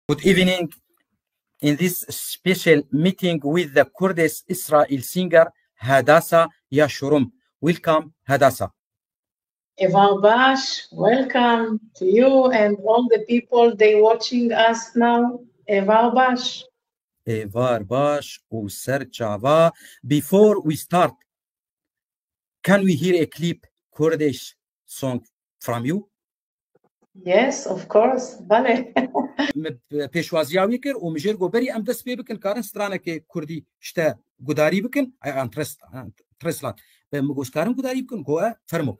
Good evening. In this special meeting with the Kurdish Israel singer Hadassah Yashurun. Welcome, Hadassah. Evar Bash, welcome to you and all the people they watching us now. Evar Bash. Evar Bash User Java. Before we start, can we hear a clip Kurdish song from you? Yes, of course. Bale. پیشوازیاوی کرد و مجر گوبری ام دست پی بکن کارن سترانه که کردی شته گداری بکن آن ترسلات مگوشکارن گداری بکن گوه فرموک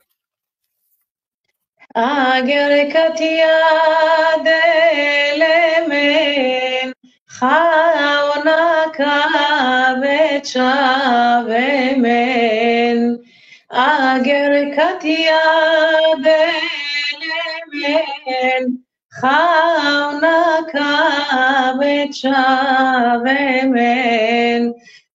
اگر کتیا دلمن خاونا کابچا من اگر کتیا دلمن خاونا کابچا من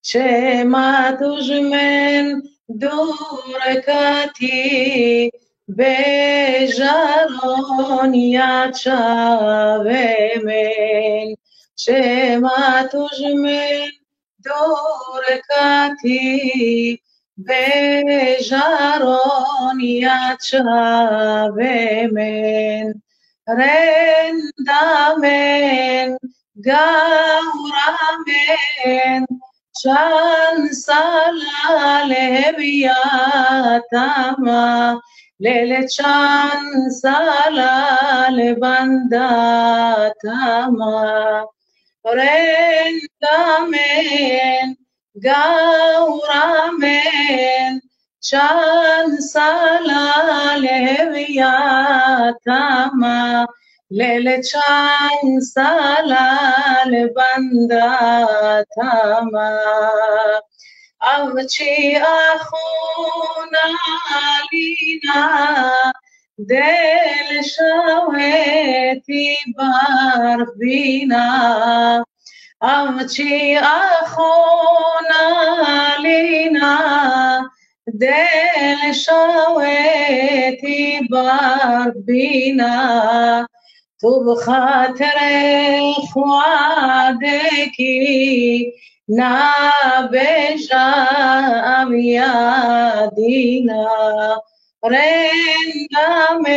چه ما تجمن دور کتی بجارون یا چاوه من چه ما تجمن دور کتی بجارون یا چاوه من رندامن گورامن چند سال بیاتما لیل چند سال بنداتما رندامن گورامن چند سال بیاتما لیل چند سال بنداتما اوچی اخونا لینا دل شویتی بار بینا اوچی اخونا لینا دل شویتی بار بینا تو بخاطر خوادکی نابجام یادینا رنگامن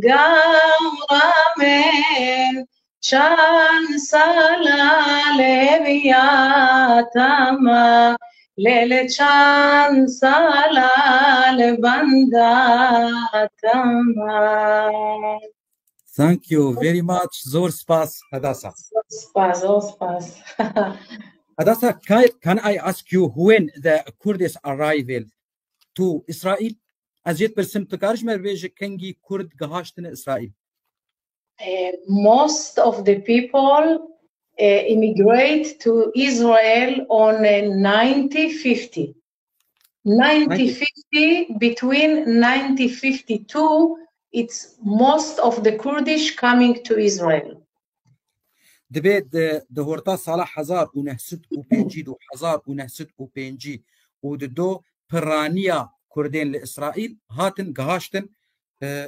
گورامن چند سال بیاتما لیل چند سال بنداتما. Thank you very much. Zor spas, Hadassah. Zor spas. Hadassah, can I ask you when the Kurds arrived to Israel? As yet persim tkarj merveje kengi Kurd gehashten Israel. Most of the people immigrate to Israel on 1950. 1950, between 1952, it's most of the Kurdish coming to Israel. دبید دهورتا سال 1905 و 1905 و دو پرانیا کردین لإسرائیل هاتن گهاشتن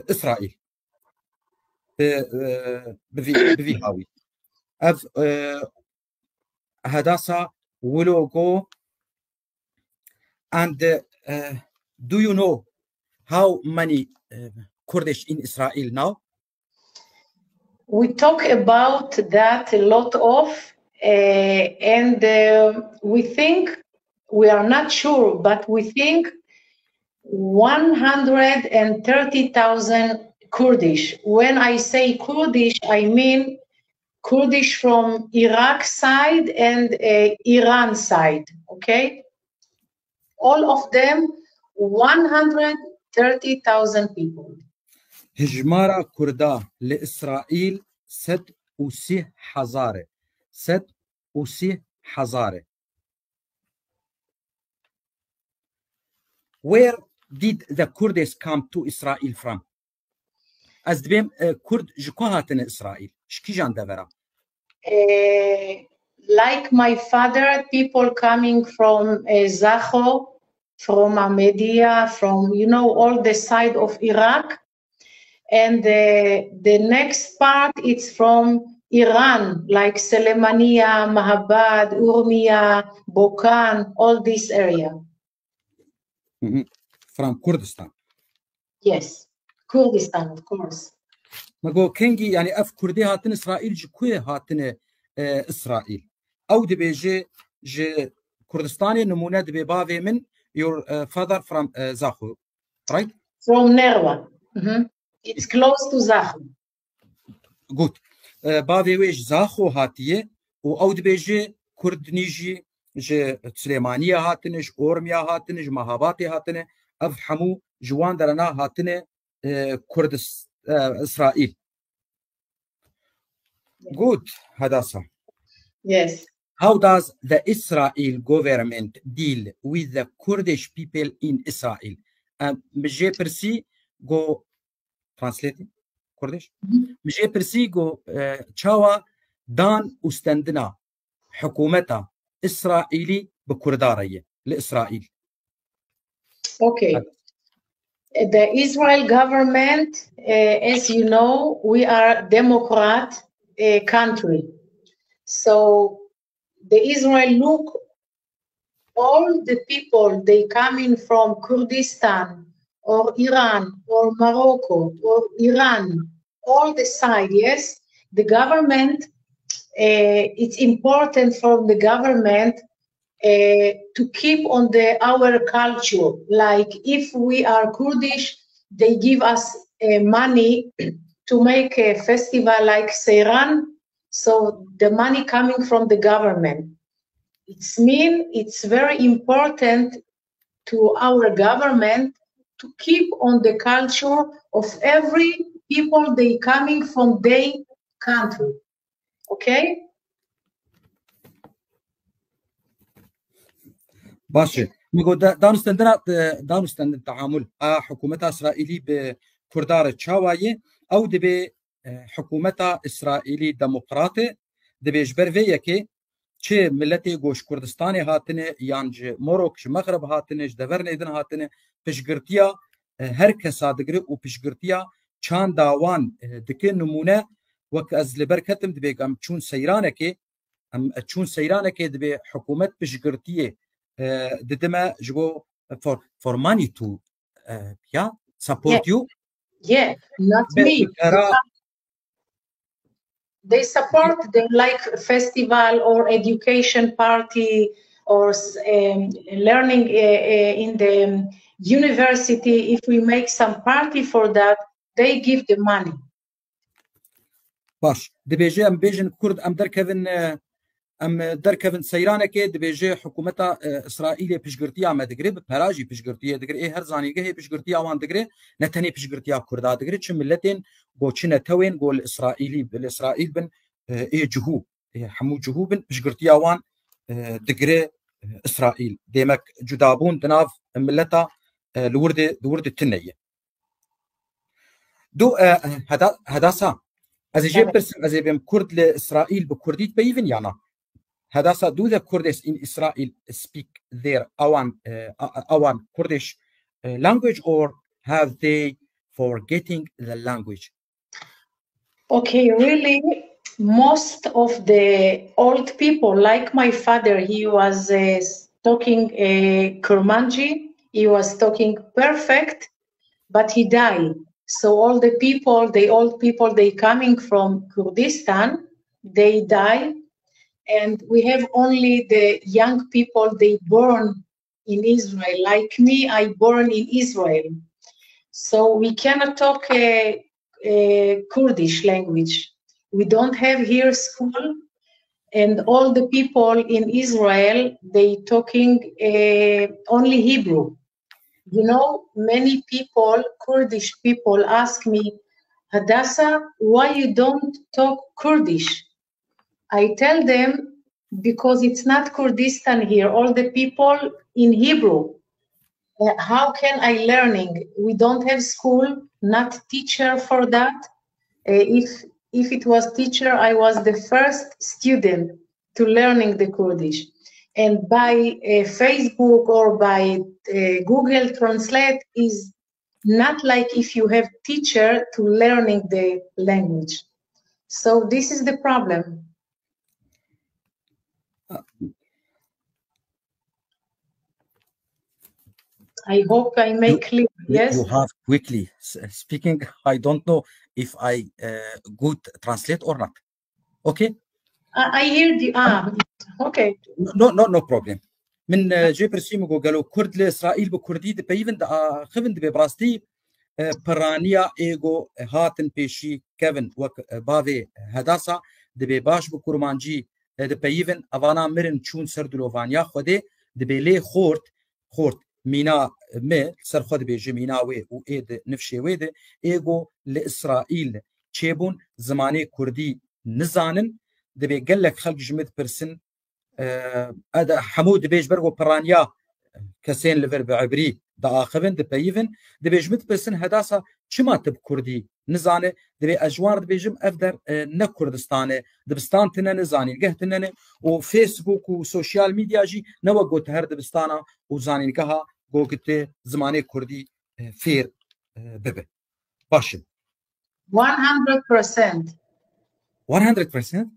إسرائیل بذي هاوي اف Hadassah will go and do you know how many Kurdish in Israel now? We talk about that a lot of and we think, we are not sure, but we think 130,000 Kurdish. When I say Kurdish, I mean Kurdish from Iraq side and Iran side, okay? All of them, 130,000 people. هجمارا كردا لإسرائيل 36,000 36,000. Where did the Kurds come to Israel from? از دبیم کرد جکو هاتن إسرائيل شکی جان دورا like my father, people coming from Zaho, from Ahmadiyya, from, you know, all the side of Iraq. And the next part, it's from Iran, like Suleimania, Mahabad, Urmia, Bokan, all this area. From Kurdistan. Yes, Kurdistan, of course. مگو کنگی یعنی اف کردی هاتن اسرائیل جکوی هاتن اسرائیل او دبیجه ج کردستان نمونه دبی باوی من your father from Zahu, right? From Nerva. It's close to Zahu. Good. باوی ویش زاخو هاتیه و او دبیجه کردنیجی ج سلیمانیه هاتنش اورمیا هاتنش مهاباتی هاتنه اف حمو جوان درنا هاتنه کردستان Israel. Good, Hadassah. Yes. How does the Israel government deal with the Kurdish people in Israel? مجھے پرسی go translate Kurdish. مجھے پرسی go چاوا دان استندنا حکومتا إسرائيلي بكردارية لإسرائيل. Okay. The Israel government, as you know, we are a Democrat country. So the Israel look all the people, they coming from Kurdistan or Iran or Morocco or Iran, all the side, yes. The government, it's important for the government to keep on our culture. Like if we are Kurdish, they give us money to make a festival like Seiran. So the money coming from the government. It's very important to our government to keep on the culture of every people they coming from their country. Okay? باشه میگو دانستند التعامل حکومت اسرائیلی به کردار چاوایه او دبی حکومت اسرائیلی دموکراته دبی جبر ویه که چه ملتی گوش کردستانی هاتنه یانج مروکش مغرب هاتنه دور نیدن هاتنه پشگرتیا هر کسا دگره و پشگرتیا چان داوان دکه نمونه وک از لبرکتم دبی گم چون سیرانه که دبی حکومت پشگرتیه ددما جو for money to support you. Yeah, not me. They support them like festival or education party or learning in the university. If we make some party for that, they give the money. باش دبيجي ام بيجن كرد ام دركفن سيرانه كي دبيجي حكومتا اسرائيل بيشغرتيا ما دغري ببراجي بيشغرتيا دغري اي هر زانيگه هي بيشغرتيا وان دغري نتني بيشغرتيا كردا دغري چ ملتين گوچنه توين گول اسرائيلي بالاسرائيل بن اي جهو حمو جهو بن بيشغرتيا وان دغري اسرائيل ديمك جدابون دناف ملتا لورد التنيه دو هداسا از جيب برسن از بهم كرد لاسرائيل بكرديت بيفن يانا هداسا do the Kurdish in Israel speak their awan Kurdish language or have they forgetting the language? Okay, really, most of the old people, like my father, he was talking Kurmanji, he was talking perfect, but he died. So all the old people, they coming from Kurdistan, they die. And we have only the young people, they born in Israel. Like me, I born in Israel. So we cannot talk Kurdish language. We don't have here school. And all the people in Israel, they talking only Hebrew. You know, many people, Kurdish people ask me, Hadassah, why you don't talk Kurdish? I tell them, because it's not Kurdistan here, all the people in Hebrew. How can I learning? We don't have school, not teacher for that. If it was teacher, I was the first student to learning the Kurdish. And by Facebook or by Google Translate is not like if you have teacher to learning the language. So this is the problem. I hope I make clear. Yes. You have quickly speaking. I don't know if I good translate or not. Okay. I heard you. Okay. No problem. من جي برسيمو قالوا كرد لإسرائيل بكردي دبيفن خفن ببراستي برانيا إيجو هاتن بيشي كيفن وك بافي هداسا دبي باش بكرمانجي دبيفن أفانا مرن چون سردلوفانيا خودي دبي لي خورت مينا مي سر خود بيجي مينا وي و إيد نفشي ويد إيجو لإسرائيل تشيبون زماني كردي نزانن دبي قلك خلق جمد برسن هذا حمود بيج برغو برانيا كسين لفر بعبري دا آخفن دبيفن دبيج مت برسن هداسا چما تب كردي نزانه دبي أجوار دبيجم أفدر نكردستانه دبستان تنا نزاني قهتنا وفيسبوك وسوشيال ميديا جي نوا قوت هر دبستانا وزاني نكها قوت زماني كردي فير ببه باشن 100%. 100%?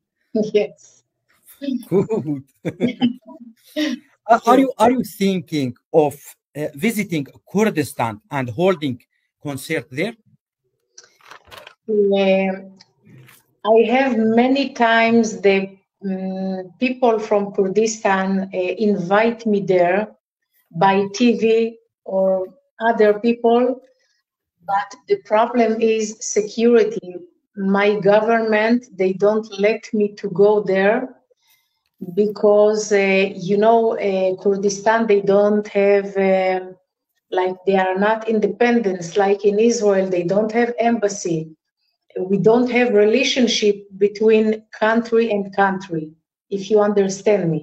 Yes. Good. Are you thinking of visiting Kurdistan and holding concert there? I have many times the people from Kurdistan invite me there by TV or other people, but the problem is security. My government, they don't let me to go there because, Kurdistan, they don't have, like they are not independent, like in Israel, they don't have embassy. We don't have relationship between country and country, if you understand me.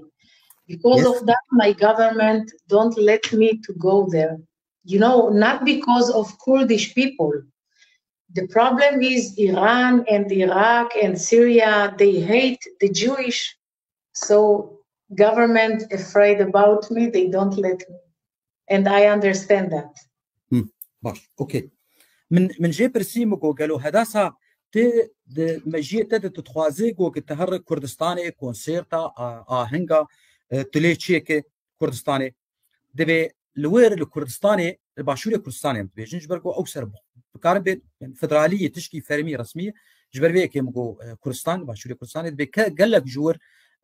Because Yes. of that, my government don't let me to go there. Not because of Kurdish people. The problem is Iran and Iraq and Syria, they hate the Jewish. So government afraid about me, they don't let me. And I understand that. باش اوكي من جي برسيمو قالوا هداسا مجيء تتخوازي تهرق كردستاني كونسيرتا آهنگا تليتشيكي كردستاني دبي لوير الكردستاني الباشوري كردستاني بيجن جبركو اوسر بكارن بين فدراليه تشكي فرمي رسميه جبر بيك يمكو كردستان باشوري كردستاني دبي قالك جور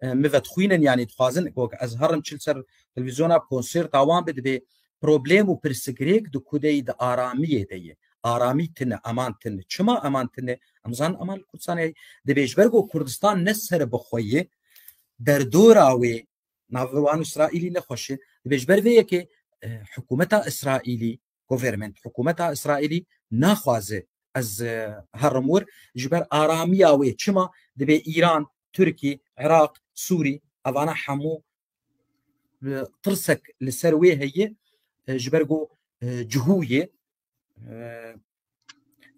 مفتخوين يعني تخوازن ازهرن تشلسر تلفزيون كونسيرتا وان بدبي بروبليم وبرسجريك دو كودي د آرامية دي آرامی تنه امان تنه چما امان تنه امزان امان کردستان د بیشبرگو کردستان نسر بخویه در دوراوی ناوان اسرائیلی نخوشه د بیشبر ویه که حکومت اسرائیلی گوورمنت حکومت اسرائیلی نخوازه از هرمور جبر آرامی اوی چما د بی ایران ترکی عراق سوری اوانا حمو ترسك لسرويه هي جبرگو جهويه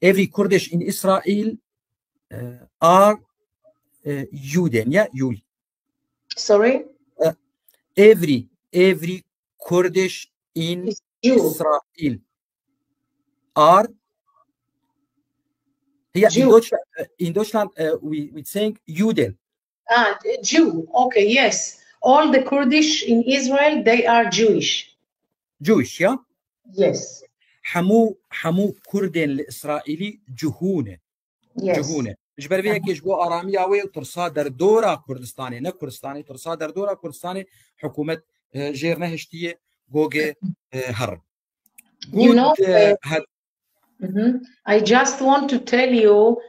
every Kurdish in Israel are Juden, yeah, Jul. Sorry? Every Kurdish in Israel are in Deutschland we saying Juden. Jew. Okay, yes. All the Kurdish in Israel, they are Jewish. Jewish, yeah? Yes. حمو كردين الإسرائيلي جهونة جهونة جبر بيه كيش بو آرامياوي وترصا در دورا كردستاني نا كردستاني ترصا در دورا كردستاني حكومة جيرنا هشتية جوجي هر I just want to tell you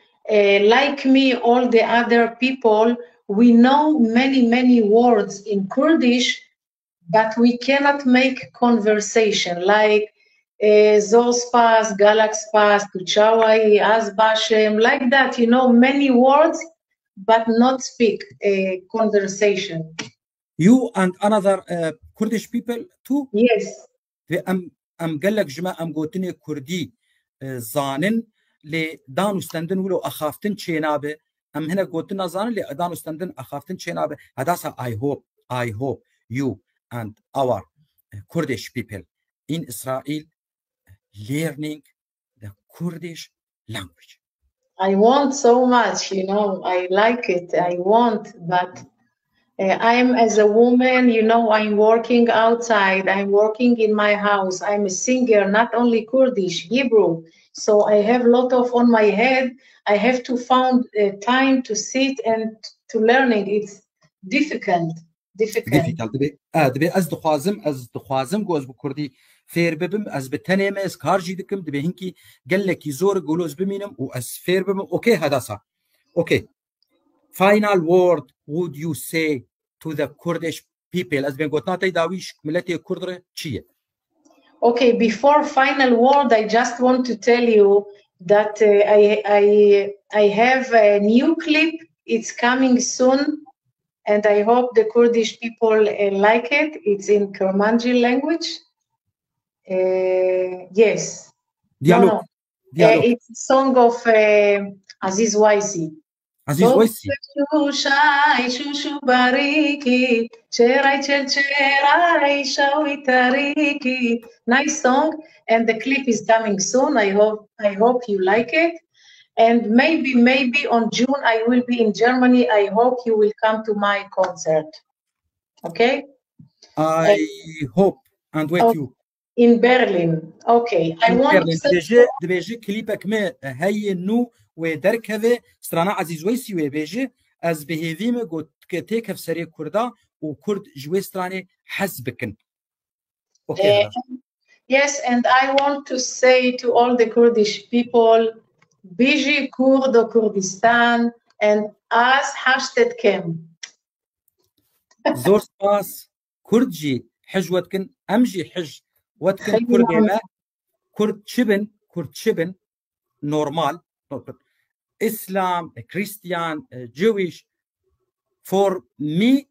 like me all the other people we know many words in Kurdish but we cannot make conversation like Zospas, Galaxpas, Tuchawai, Azbashem, like that, many words, but not speak a conversation. You and another Kurdish people too? Yes. أم قال لك جماعة أم قوتني كردي زانن لدانو استندن ولو أخافتن شينابه أم هنا قوتنا زانن لدانو استندن أخافتن شينابه هذا I hope you and our Kurdish people in Israel learning the Kurdish language. I want so much, you know, I like it, I want, but I'm as a woman, you know, I'm working outside, I'm working in my house, I'm a singer, not only Kurdish, Hebrew. So I have a lot of on my head. I have to find time to sit and to learning. It's difficult. دبي از دخوازم گوز بکردی فیر ببم از بتنیم از کارجی دکم دبي هنکی گلکی زور گلوز بمینم و از فیر ببم اوكي هذا صح اوكي final word would you say to the Kurdish people از بين قوتناتي داويش ملتي كردره چیه Okay, before final word, I just want to tell you that I have a new clip. It's coming soon, and I hope the Kurdish people like it. It's in Kurmanji language. Yes. Dialogue. It's a song of Aziz Waisi. Aziz Waisi. Shushu bariki, cherai cherai shawi tariki. Nice song, and the clip is coming soon. I hope you like it. And maybe on June I will be in Germany. I hope you will come to my concert. Okay? I hope and with you. In Berlin. Okay. I want to say كليبك ما هي نو ودركه استرانا عزيز ويسي وبيجي از بهيفيم قلت كتيك في سريع كردا وكرد جويستراني حسبكن. Okay. Yes, and I want to say to all the Kurdish people, Biji Kurdo Kurdistan and as hashtag زور سپاس كردجي حجوتكن امجي حج وتكن كردما كرد شبن normal Islam Christian Jewish for me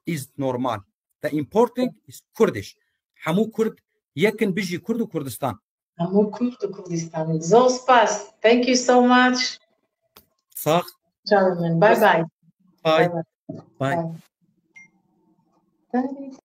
is normal the important is Kurdish حمو كرد يكن بيجي كرد وكردستان حمو كرد وكردستان زور سباس thank you so much صح German bye bye bye